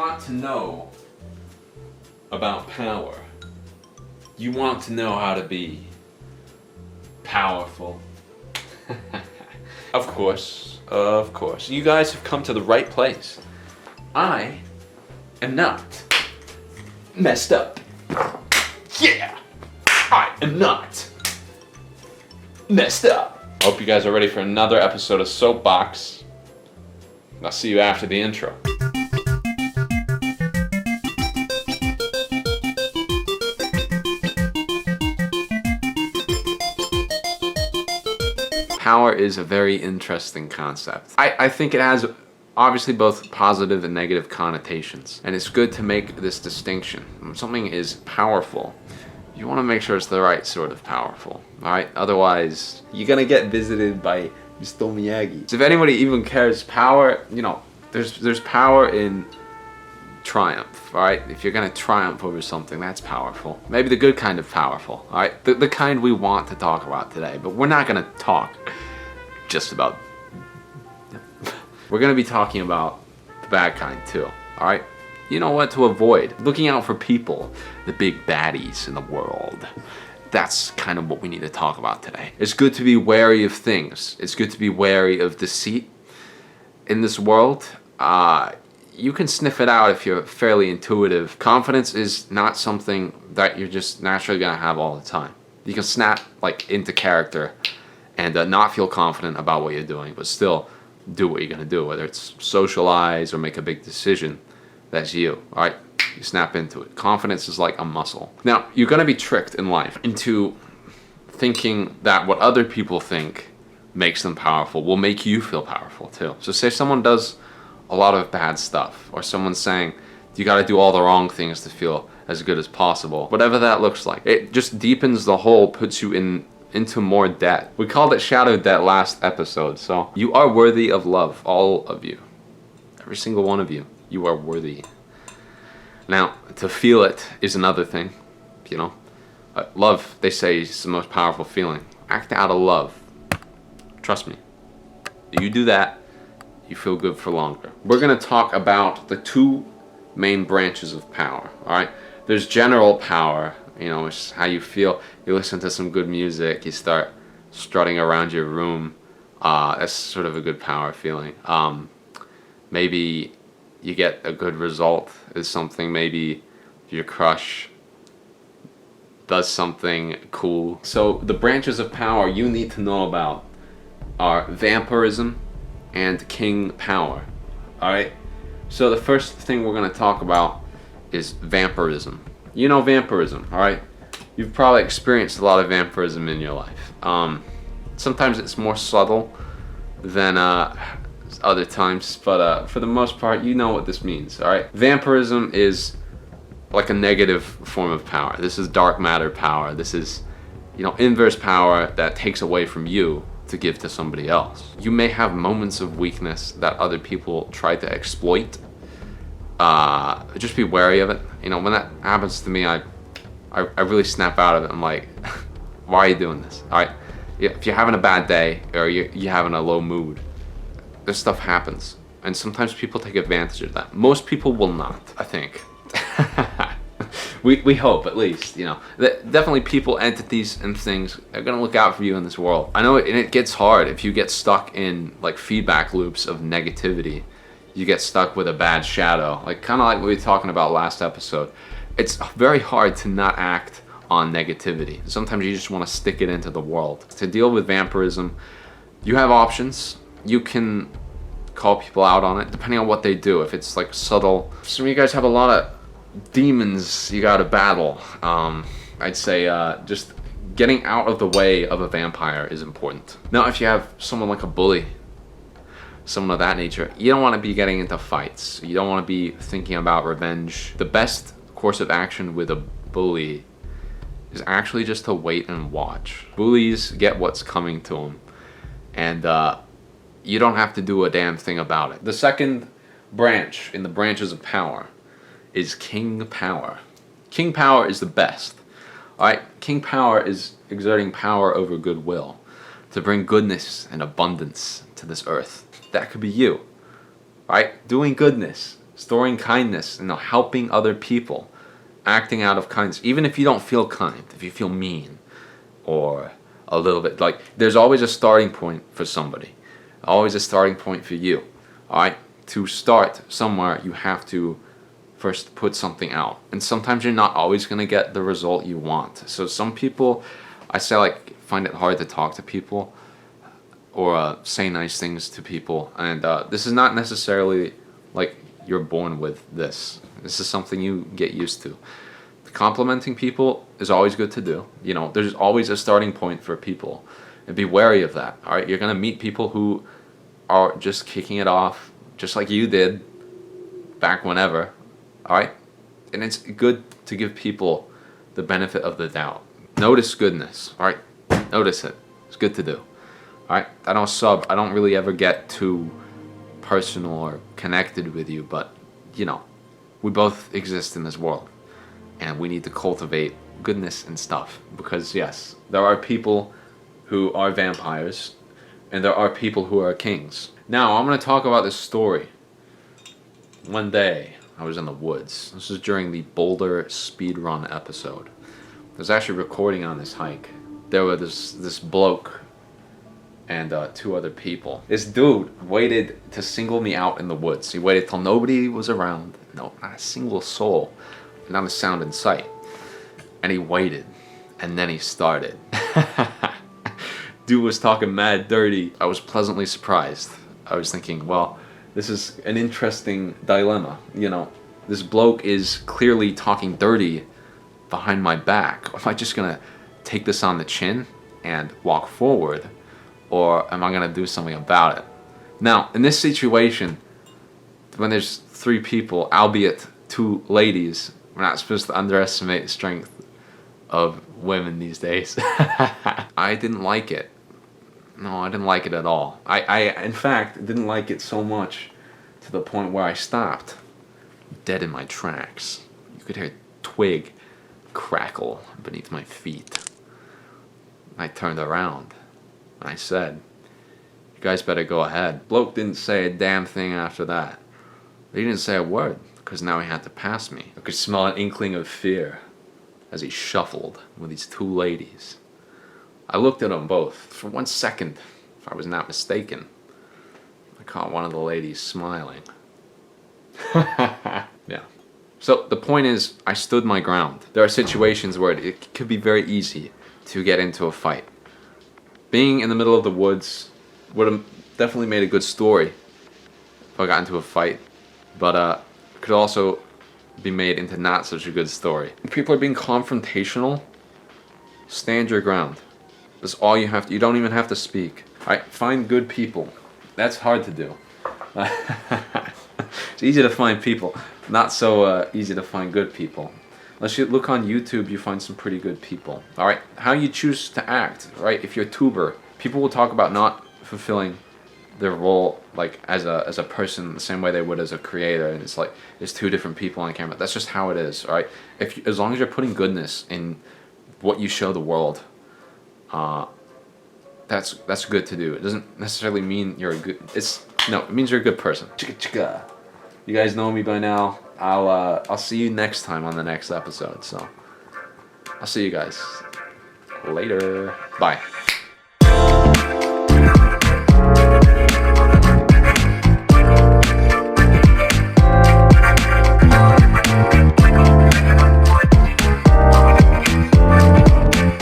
want to know about power. You want to know how to be powerful. Of course. You guys have come to the right place. I am not messed up. Yeah! I am not messed up. I hope you guys are ready for another episode of Soapbox. I'll see you after the intro. Power is a very interesting concept. I think it has obviously both positive and negative connotations. And it's good to make this distinction. When something is powerful, you want to make sure it's the right sort of powerful. Alright? Otherwise, you're gonna get visited by Mr. Miyagi. So if anybody even cares, power, you know, there's power in triumph, alright? If you're gonna triumph over something, that's powerful. Maybe the good kind of powerful, alright? The kind we want to talk about today, but we're not gonna talk just about... We're gonna be talking about the bad kind too, alright? You know what to avoid. Looking out for people, the big baddies in the world. That's kind of what we need to talk about today. It's good to be wary of things. It's good to be wary of deceit in this world. You can sniff it out if you're fairly intuitive. Confidence is not something that you're just naturally gonna have all the time. You can snap like into character and not feel confident about what you're doing, but still do what you're gonna do, whether it's socialize or make a big decision. That's you, all right? You snap into it. Confidence is like a muscle. Now, you're gonna be tricked in life into thinking that what other people think makes them powerful will make you feel powerful too. So say someone does a lot of bad stuff, or someone's saying you gotta do all the wrong things to feel as good as possible. Whatever that looks like. It just deepens the hole, puts you into more debt. We called it shadow debt last episode, so you are worthy of love, all of you. Every single one of you. You are worthy. Now, to feel it is another thing, you know. Love, they say, is the most powerful feeling. Act out of love. Trust me. You do that, you feel good for longer. We're gonna talk about the two main branches of power, alright? There's general power, you know, it's how you feel. You listen to some good music, you start strutting around your room. That's sort of a good power feeling. Maybe you get a good result is something. Maybe your crush does something cool. So the branches of power you need to know about are vampirism and king power. Alright? So the first thing we're going to talk about is vampirism. You know vampirism, alright? You've probably experienced a lot of vampirism in your life. Sometimes it's more subtle than other times, but for the most part, you know what this means, alright? Vampirism is like a negative form of power. This is dark matter power. This is, you know, inverse power that takes away from you to give to somebody else. You may have moments of weakness that other people try to exploit. Just be wary of it. You know, when that happens to me, I really snap out of it. I'm like, why are you doing this? Alright? If you're having a bad day or you're having a low mood, this stuff happens, and sometimes people take advantage of that. Most people will not, I think. we hope, at least, you know. Definitely people, entities, and things are gonna look out for you in this world. I know it gets hard if you get stuck in like feedback loops of negativity. You get stuck with a bad shadow, like kind of like what we were talking about last episode. It's very hard to not act on negativity. Sometimes you just want to stick it into the world. To deal with vampirism, you have options. You can call people out on it, depending on what they do. If it's like subtle. Some of you guys have a lot of demons you gotta battle. I'd say just getting out of the way of a vampire is important. Now, if you have someone like a bully, someone of that nature, you don't want to be getting into fights. You don't want to be thinking about revenge. The best course of action with a bully is actually just to wait and watch. Bullies get what's coming to them, and you don't have to do a damn thing about it. The second branch in the branches of power is king power. King power is the best. Alright, king power is exerting power over goodwill to bring goodness and abundance to this earth. That could be you. Alright, doing goodness. storing kindness, helping other people, acting out of kindness, even if you don't feel kind, if you feel mean or a little bit, like, there's always a starting point for somebody, always a starting point for you. All right, to start somewhere, you have to first put something out, and sometimes you're not always going to get the result you want. So some people, I say, like, find it hard to talk to people or say nice things to people, and this is not necessarily like you're born with this. This is something you get used to. Complimenting people is always good to do. There's always a starting point for people, and be wary of that. All right, you're gonna meet people who are just kicking it off, just like you did back whenever. All right, and it's good to give people the benefit of the doubt. Notice goodness. All right, notice it. It's good to do. All right, I don't really ever get too personal or connected with you, but we both exist in this world, and we need to cultivate goodness and stuff, because yes, there are people who are vampires and there are people who are kings. Now I'm going to talk about this story. One day I was in the woods. This is during the Boulder speedrun episode. I was actually recording on this hike. There was this bloke and 2 other people. This dude waited to single me out in the woods. He waited till nobody was around. No, not a single soul. Not a sound in sight. And he waited. And then he started. Dude was talking mad dirty. I was pleasantly surprised. I was thinking, well, this is an interesting dilemma. This bloke is clearly talking dirty behind my back. Am I just gonna take this on the chin and walk forward? Or am I going to do something about it? Now, in this situation, when there's 3 people, albeit 2 ladies, we're not supposed to underestimate the strength of women these days. I didn't like it. No, I didn't like it at all. I in fact, didn't like it so much to the point where I stopped dead in my tracks. You could hear a twig crackle beneath my feet. I turned around. I said, "You guys better go ahead." Bloke didn't say a damn thing after that. He didn't say a word, because now he had to pass me. I could smell an inkling of fear as he shuffled with these 2 ladies. I looked at them both. For 1 second, if I was not mistaken, I caught one of the ladies smiling. Yeah. So the point is, I stood my ground. There are situations where it could be very easy to get into a fight. Being in the middle of the woods would have definitely made a good story if I got into a fight, but it could also be made into not such a good story. When people are being confrontational, stand your ground. That's all you have to. You don't even have to speak. All right, find good people. That's hard to do. It's easy to find people, not so easy to find good people. Unless you look on YouTube, you find some pretty good people. All right, how you choose to act, right? If you're a tuber, people will talk about not fulfilling their role, like as a person, the same way they would as a creator. And it's like there's 2 different people on camera. That's just how it is, all right? As long as you're putting goodness in what you show the world, that's good to do. It doesn't necessarily mean you're a good. It means you're a good person. Chicka chicka. You guys know me by now. I'll see you next time on the next episode. So I'll see you guys later. Bye.